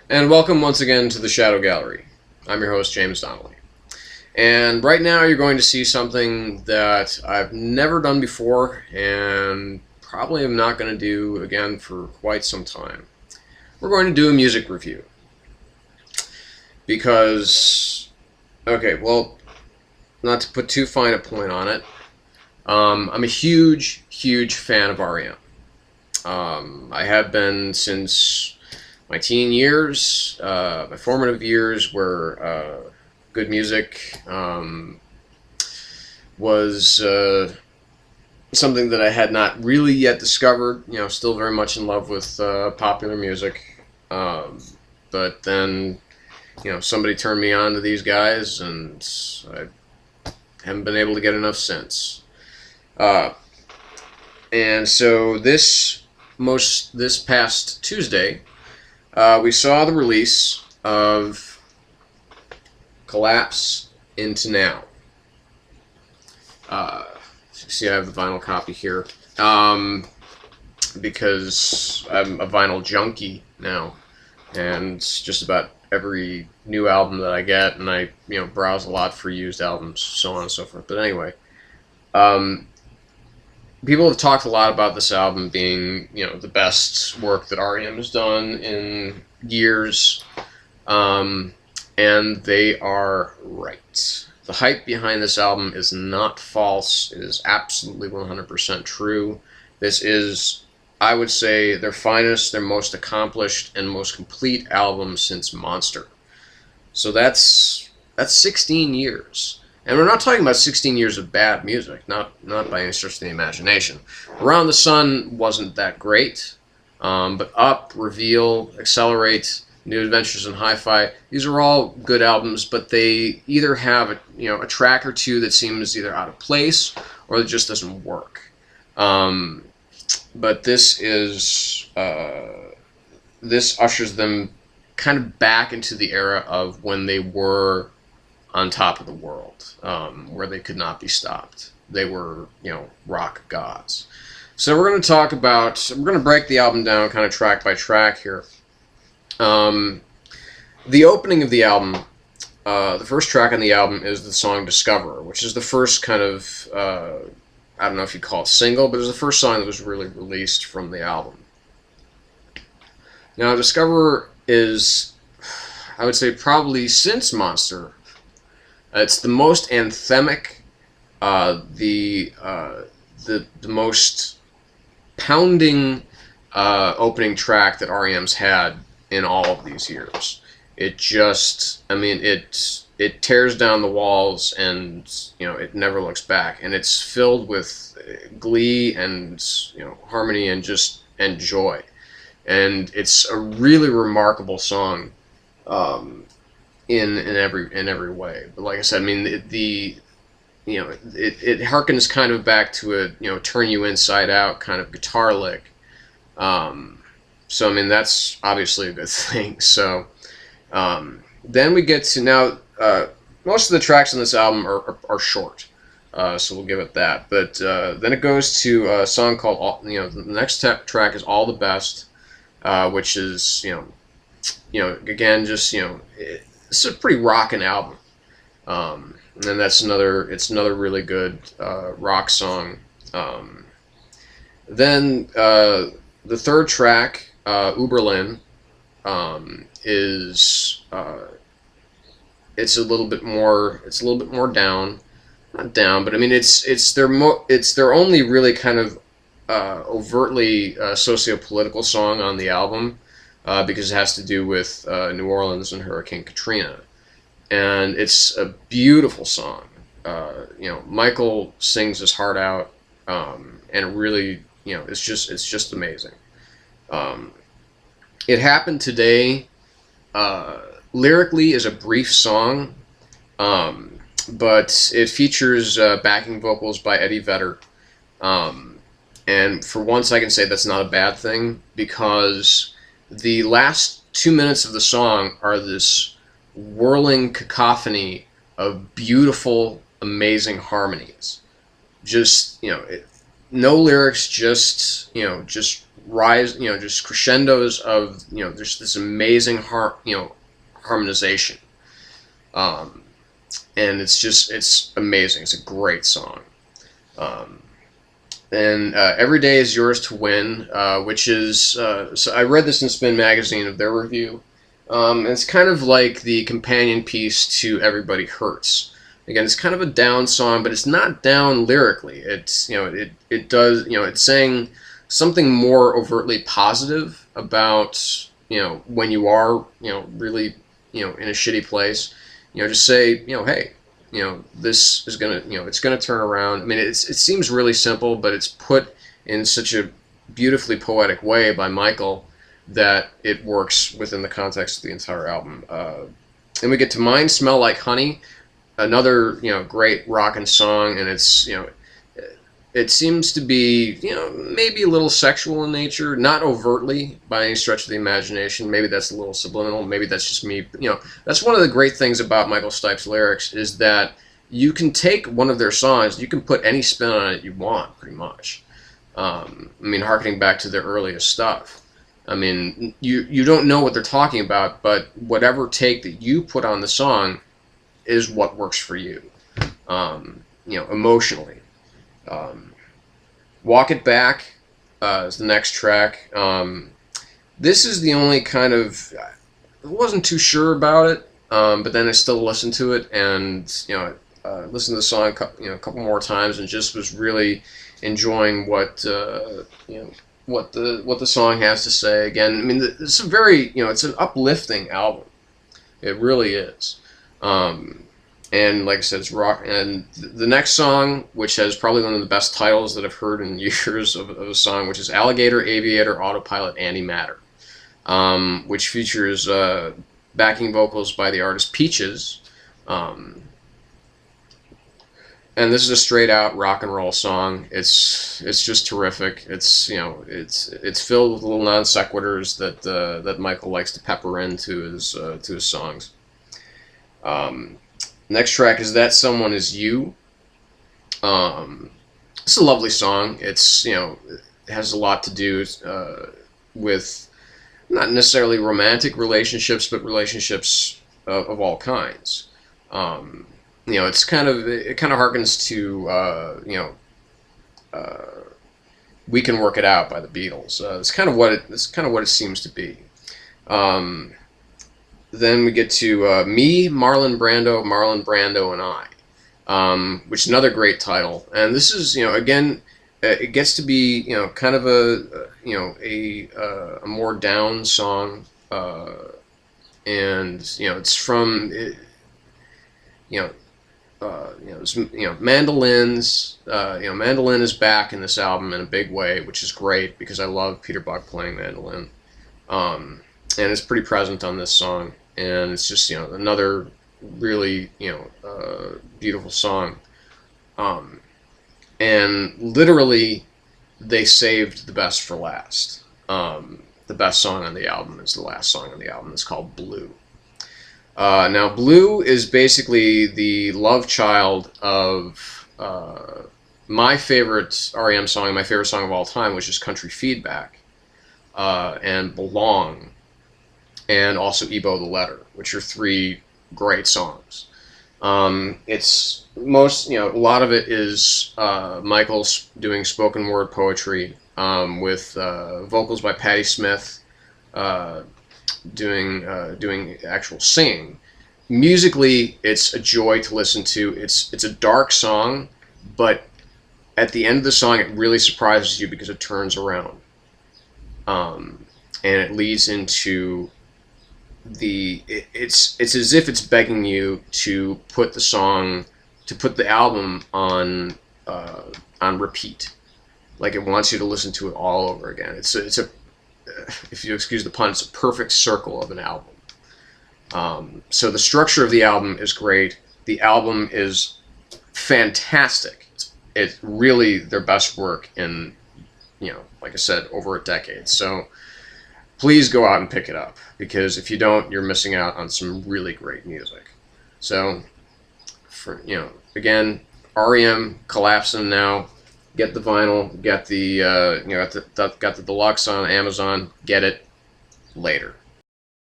And welcome once again to the Shadow Gallery. I'm your host, James Donnelly. And right now you're going to see something that I've never done before and probably am not going to do again for quite some time. We're going to do a music review. Because, okay, well, not to put too fine a point on it, I'm a huge, huge fan of R.E.M. I have been since my teen years, my formative years, where good music was something that I had not really yet discovered. You know, still very much in love with popular music, but then somebody turned me on to these guys, and I haven't been able to get enough since. And so this past Tuesday, we saw the release of Collapse Into Now. See, I have the vinyl copy here because I'm a vinyl junkie now, and just about every new album that I get, and I browse a lot for used albums, so on and so forth. But anyway, people have talked a lot about this album being the best work that R.E.M. has done in years, and they are right. The hype behind this album is not false. It is absolutely 100% true. This is, I would say, their finest, their most accomplished, and most complete album since Monster. So that's 16 years. And we're not talking about 16 years of bad music, not by any stretch of the imagination. Around the Sun wasn't that great, but Up, Reveal, Accelerate, New Adventures in Hi-Fi, these are all good albums, but they either have a track or two that seems either out of place or that just doesn't work. But this ushers them kind of back into the era of when they were on top of the world, where they could not be stopped. They were, rock gods. So we're going to break the album down kind of track by track here. The opening of the album, the first track on the album is the song Discover, which is the first kind of, I don't know if you'd call it single, but it was the first song that was really released from the album. Now, Discover is, I would say, probably since Monster, it's the most anthemic, the most pounding opening track that R.E.M's had in all of these years. It just, it tears down the walls, and it never looks back, and it's filled with glee and harmony and joy, and it's a really remarkable song in every way. But like I said, it harkens kind of back to a Turn You Inside Out kind of guitar lick. So that's obviously a good thing. So then we get to now. Most of the tracks on this album are short, so we'll give it that. But then it goes to a song called the next track is All the Best, which is again just it's a pretty rockin' album, and it's another really good rock song. Then the third track, Uberlin, is it's a little bit more down, not down, but it's their only really kind of overtly socio-political song on the album, because it has to do with New Orleans and Hurricane Katrina, and it's a beautiful song. Michael sings his heart out, and it really it's just amazing. It Happened Today, lyrically is a brief song, but it features backing vocals by Eddie Vedder, and for once I can say that's not a bad thing, because the last 2 minutes of the song are this whirling cacophony of beautiful, amazing harmonies. Just no lyrics, just rise, just crescendos of, there's this amazing harmonization. And it's amazing. It's a great song. And Every Day Is Yours to Win, which is, so I read this in Spin Magazine of their review. It's kind of like the companion piece to Everybody Hurts. Again, it's kind of a down song, but it's not down lyrically. It's, it does, it's saying something more overtly positive about, when you are, really, in a shitty place. Just say, hey, this is gonna, it's gonna turn around. I mean, it seems really simple, but it's put in such a beautifully poetic way by Michael that it works within the context of the entire album. And we get to Mine Smell Like Honey, another, great rockin' song, and it's, it seems to be, maybe a little sexual in nature, not overtly by any stretch of the imagination. Maybe that's a little subliminal. Maybe that's just me. That's one of the great things about Michael Stipe's lyrics is that you can take one of their songs, you can put any spin on it you want, pretty much. I mean, harkening back to their earliest stuff. I mean, you don't know what they're talking about, but whatever take that you put on the song is what works for you, emotionally. Walk It Back is the next track. This is the only kind of, I wasn't too sure about it, but then I still listened to it and listened to the song a couple more times and just was really enjoying what what the song has to say. Again, I mean, it's a very it's an uplifting album. It really is. And like I said, it's rock. And the next song, which has probably one of the best titles that I've heard in years of a song, which is Alligator, Aviator, Autopilot, Antimatter, which features backing vocals by the artist Peaches. And this is a straight out rock and roll song. It's just terrific. It's it's filled with little non sequiturs that Michael likes to pepper into his songs. Next track is That Someone Is You. It's a lovely song. It's it has a lot to do with not necessarily romantic relationships, but relationships of all kinds. It's it kind of harkens to We Can Work It Out by the Beatles. It's kind of what it seems to be. Then we get to Me, Marlon Brando, and I, which is another great title. And this is, again, it gets to be, kind of a more down song, and it's from, mandolins. Mandolin is back in this album in a big way, which is great because I love Peter Buck playing mandolin, and it's pretty present on this song. And it's just another really beautiful song, and literally they saved the best for last. The best song on the album is the last song on the album. It's called Blue. Now Blue is basically the love child of my favorite R.E.M. song, my favorite song of all time, which is Country Feedback, and Belong, and also Ebo the Letter, which are three great songs. It's most, a lot of it is Michael doing spoken word poetry with vocals by Patti Smith, doing actual singing. Musically, it's a joy to listen to. It's a dark song, but at the end of the song, it really surprises you because it turns around, and it leads into it's as if it's begging you to put the album on repeat, like it wants you to listen to it all over again. It's a if you excuse the pun, it's a perfect circle of an album. So the structure of the album is great. The album is fantastic. It's really their best work in, like I said, over a decade. So please go out and pick it up, because if you don't, you're missing out on some really great music. So, again, R.E.M. collapsing now. get the vinyl, get the got the deluxe on Amazon, get it later.